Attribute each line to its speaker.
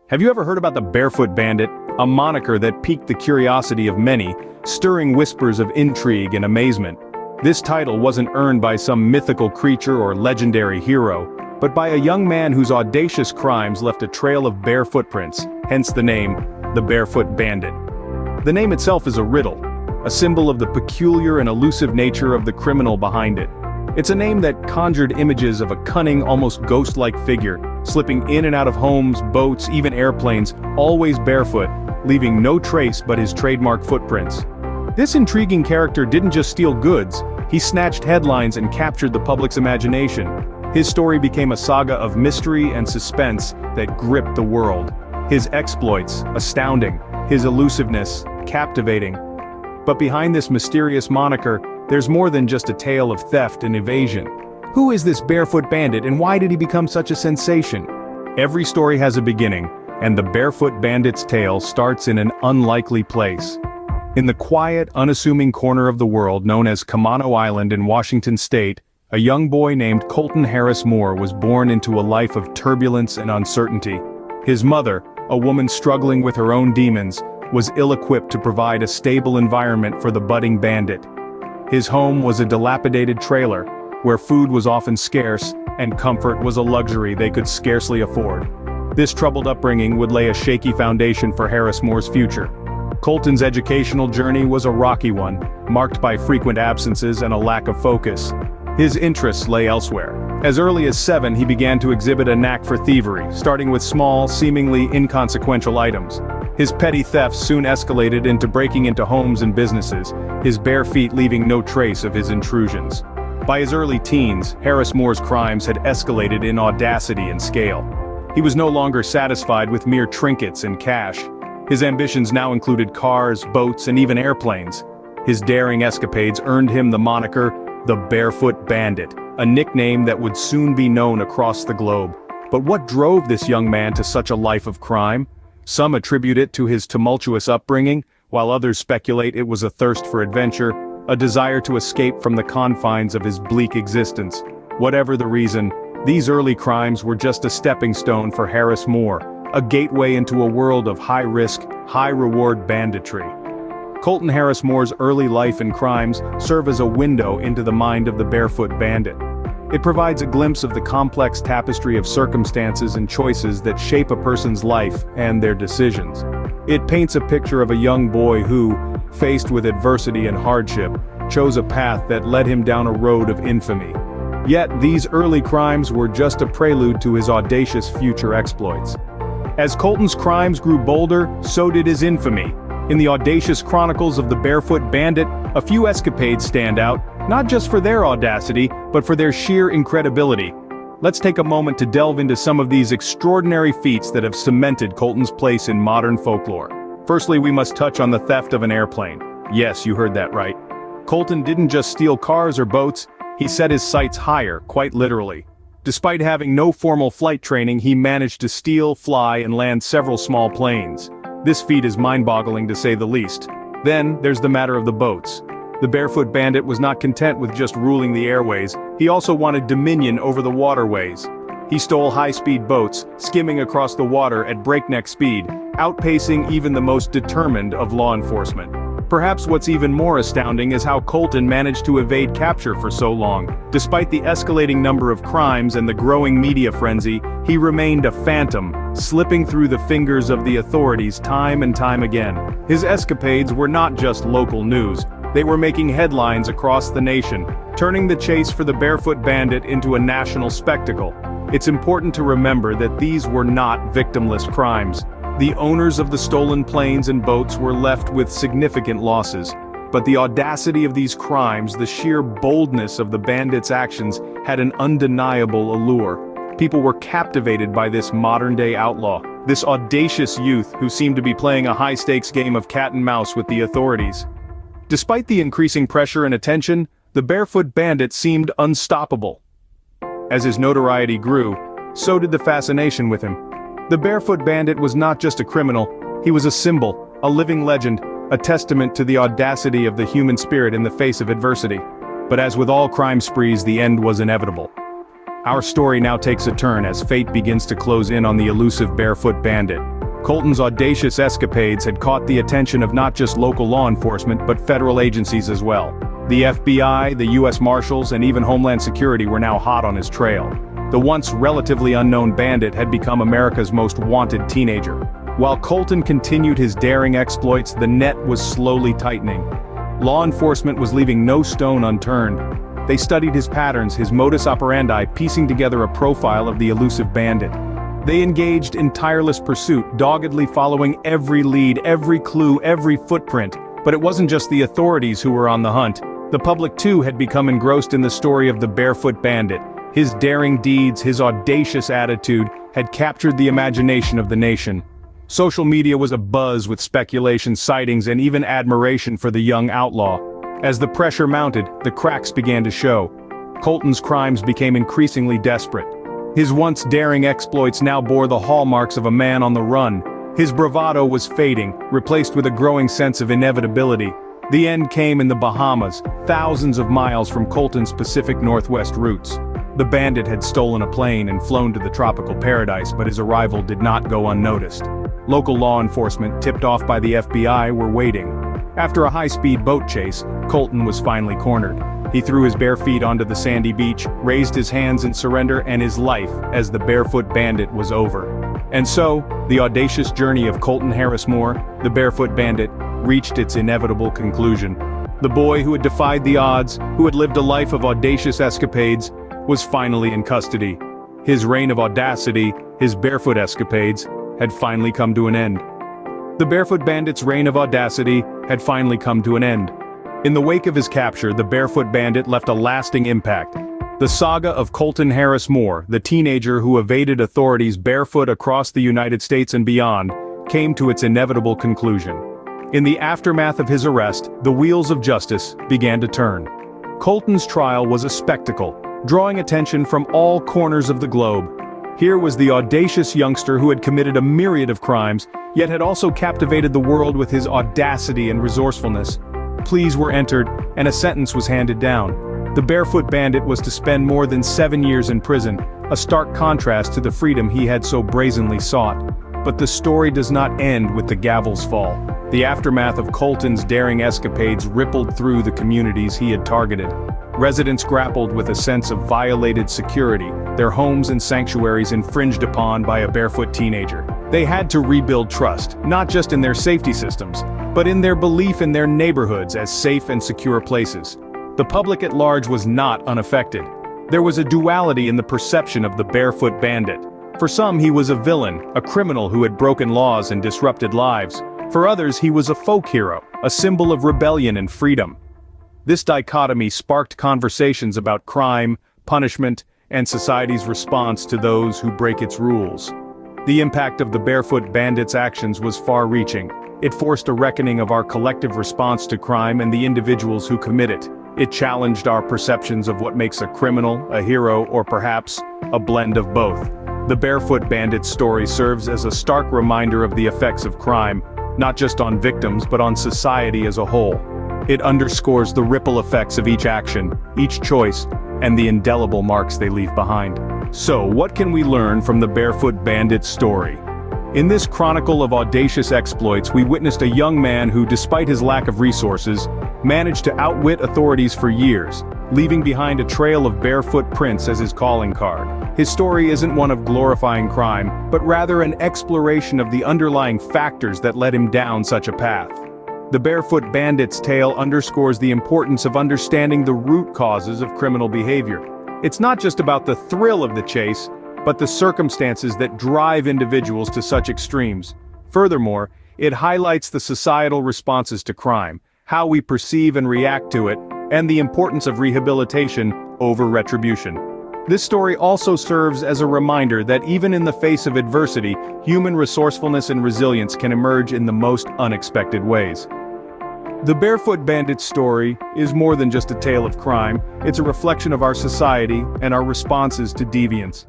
Speaker 1: Have you ever heard about the Barefoot Bandit, a moniker that piqued the curiosity of many, stirring whispers of intrigue and amazement? This title wasn't earned by some mythical creature or legendary hero, but by a young man whose audacious crimes left a trail of bare footprints, hence the name, the Barefoot Bandit. The name itself is a riddle, a symbol of the peculiar and elusive nature of the criminal behind it. It's a name that conjured images of a cunning, almost ghost-like figure, slipping in and out of homes, boats, even airplanes, always barefoot, leaving no trace but his trademark footprints. This intriguing character didn't just steal goods, he snatched headlines and captured the public's imagination. His story became a saga of mystery and suspense that gripped the world. His exploits, astounding, his elusiveness, captivating. But behind this mysterious moniker, there's more than just a tale of theft and evasion. Who is this Barefoot Bandit and why did he become such a sensation? Every story has a beginning, and the Barefoot Bandit's tale starts in an unlikely place. In the quiet, unassuming corner of the world known as Camano Island in Washington state, a young boy named Colton Harris Moore was born into a life of turbulence and uncertainty. His mother, a woman struggling with her own demons, was ill-equipped to provide a stable environment for the budding bandit. His home was a dilapidated trailer, where food was often scarce, and comfort was a luxury they could scarcely afford. This troubled upbringing would lay a shaky foundation for Harris Moore's future. Colton's educational journey was a rocky one, marked by frequent absences and a lack of focus. His interests lay elsewhere. As early as 7, he began to exhibit a knack for thievery, starting with small, seemingly inconsequential items. His petty thefts soon escalated into breaking into homes and businesses, his bare feet leaving no trace of his intrusions. By his early teens, Harris Moore's crimes had escalated in audacity and scale. He was no longer satisfied with mere trinkets and cash. His ambitions now included cars, boats, and even airplanes. His daring escapades earned him the moniker, the Barefoot Bandit, a nickname that would soon be known across the globe. But what drove this young man to such a life of crime? Some attribute it to his tumultuous upbringing, while others speculate it was a thirst for adventure, a desire to escape from the confines of his bleak existence. Whatever the reason, these early crimes were just a stepping stone for Harris Moore, a gateway into a world of high-risk, high-reward banditry. Colton Harris Moore's early life and crimes serve as a window into the mind of the Barefoot Bandit. It provides a glimpse of the complex tapestry of circumstances and choices that shape a person's life and their decisions. It paints a picture of a young boy who, faced with adversity and hardship, chose a path that led him down a road of infamy. Yet these early crimes were just a prelude to his audacious future exploits. As Colton's crimes grew bolder, so did his infamy. In the audacious chronicles of the Barefoot Bandit, a few escapades stand out, not just for their audacity, but for their sheer incredibility. Let's take a moment to delve into some of these extraordinary feats that have cemented Colton's place in modern folklore. Firstly, we must touch on the theft of an airplane. Yes, you heard that right. Colton didn't just steal cars or boats, he set his sights higher, quite literally. Despite having no formal flight training, he managed to steal, fly, and land several small planes. This feat is mind-boggling to say the least. Then, there's the matter of the boats. The Barefoot Bandit was not content with just ruling the airways, he also wanted dominion over the waterways. He stole high-speed boats, skimming across the water at breakneck speed, outpacing even the most determined of law enforcement. Perhaps what's even more astounding is how Colton managed to evade capture for so long. Despite the escalating number of crimes and the growing media frenzy, he remained a phantom, slipping through the fingers of the authorities time and time again. His escapades were not just local news, they were making headlines across the nation, turning the chase for the Barefoot Bandit into a national spectacle. It's important to remember that these were not victimless crimes. The owners of the stolen planes and boats were left with significant losses. But the audacity of these crimes, the sheer boldness of the bandits' actions, had an undeniable allure. People were captivated by this modern-day outlaw, this audacious youth who seemed to be playing a high-stakes game of cat and mouse with the authorities. Despite the increasing pressure and attention, the Barefoot Bandit seemed unstoppable. As his notoriety grew, so did the fascination with him. The Barefoot Bandit was not just a criminal, he was a symbol, a living legend, a testament to the audacity of the human spirit in the face of adversity. But as with all crime sprees, the end was inevitable. Our story now takes a turn as fate begins to close in on the elusive Barefoot Bandit. Colton's audacious escapades had caught the attention of not just local law enforcement but federal agencies as well. The FBI, the U.S. Marshals, and even Homeland Security were now hot on his trail. The once relatively unknown Bandit had become America's most wanted teenager. While Colton continued his daring exploits, the net was slowly tightening. Law enforcement was leaving no stone unturned. They studied his patterns, his modus operandi, piecing together a profile of the elusive Bandit. They engaged in tireless pursuit, doggedly following every lead, every clue, every footprint. But it wasn't just the authorities who were on the hunt. The public too had become engrossed in the story of the Barefoot Bandit. His daring deeds, his audacious attitude, had captured the imagination of the nation. Social media was abuzz with speculation, sightings, and even admiration for the young outlaw. As the pressure mounted, the cracks began to show. Colton's crimes became increasingly desperate. His once daring exploits now bore the hallmarks of a man on the run. His bravado was fading, replaced with a growing sense of inevitability. The end came in the Bahamas, thousands of miles from Colton's Pacific Northwest roots. The Bandit had stolen a plane and flown to the tropical paradise, but his arrival did not go unnoticed. Local law enforcement, tipped off by the FBI, were waiting. After a high-speed boat chase, Colton was finally cornered. He threw his bare feet onto the sandy beach, raised his hands in surrender, and his life as the Barefoot Bandit was over. And so, the audacious journey of Colton Harris Moore, the Barefoot Bandit, reached its inevitable conclusion. The boy who had defied the odds, who had lived a life of audacious escapades, was finally in custody. His reign of audacity, his barefoot escapades, had finally come to an end. The Barefoot Bandit's reign of audacity had finally come to an end. In the wake of his capture, the Barefoot Bandit left a lasting impact. The saga of Colton Harris Moore, the teenager who evaded authorities barefoot across the United States and beyond, came to its inevitable conclusion. In the aftermath of his arrest, the wheels of justice began to turn. Colton's trial was a spectacle, drawing attention from all corners of the globe. Here was the audacious youngster who had committed a myriad of crimes, yet had also captivated the world with his audacity and resourcefulness. Pleas were entered, and a sentence was handed down. The Barefoot Bandit was to spend more than 7 years in prison, a stark contrast to the freedom he had so brazenly sought. But the story does not end with the gavel's fall. The aftermath of Colton's daring escapades rippled through the communities he had targeted. Residents grappled with a sense of violated security, their homes and sanctuaries infringed upon by a barefoot teenager. They had to rebuild trust, not just in their safety systems, but in their belief in their neighborhoods as safe and secure places. The public at large was not unaffected. There was a duality in the perception of the Barefoot Bandit. For some, he was a villain, a criminal who had broken laws and disrupted lives. For others, he was a folk hero, a symbol of rebellion and freedom. This dichotomy sparked conversations about crime, punishment, and society's response to those who break its rules. The impact of the Barefoot Bandit's actions was far-reaching. It forced a reckoning of our collective response to crime and the individuals who commit it. It challenged our perceptions of what makes a criminal, a hero, or perhaps a blend of both. The Barefoot Bandit's story serves as a stark reminder of the effects of crime, not just on victims but on society as a whole. It underscores the ripple effects of each action, each choice, and the indelible marks they leave behind. So, what can we learn from the Barefoot Bandit's story? In this chronicle of audacious exploits, we witnessed a young man who, despite his lack of resources, managed to outwit authorities for years, leaving behind a trail of barefoot prints as his calling card. His story isn't one of glorifying crime, but rather an exploration of the underlying factors that led him down such a path. The Barefoot Bandit's tale underscores the importance of understanding the root causes of criminal behavior. It's not just about the thrill of the chase, but the circumstances that drive individuals to such extremes. Furthermore, it highlights the societal responses to crime, how we perceive and react to it, and the importance of rehabilitation over retribution. This story also serves as a reminder that even in the face of adversity, human resourcefulness and resilience can emerge in the most unexpected ways. The Barefoot Bandit's story is more than just a tale of crime, it's a reflection of our society and our responses to deviance.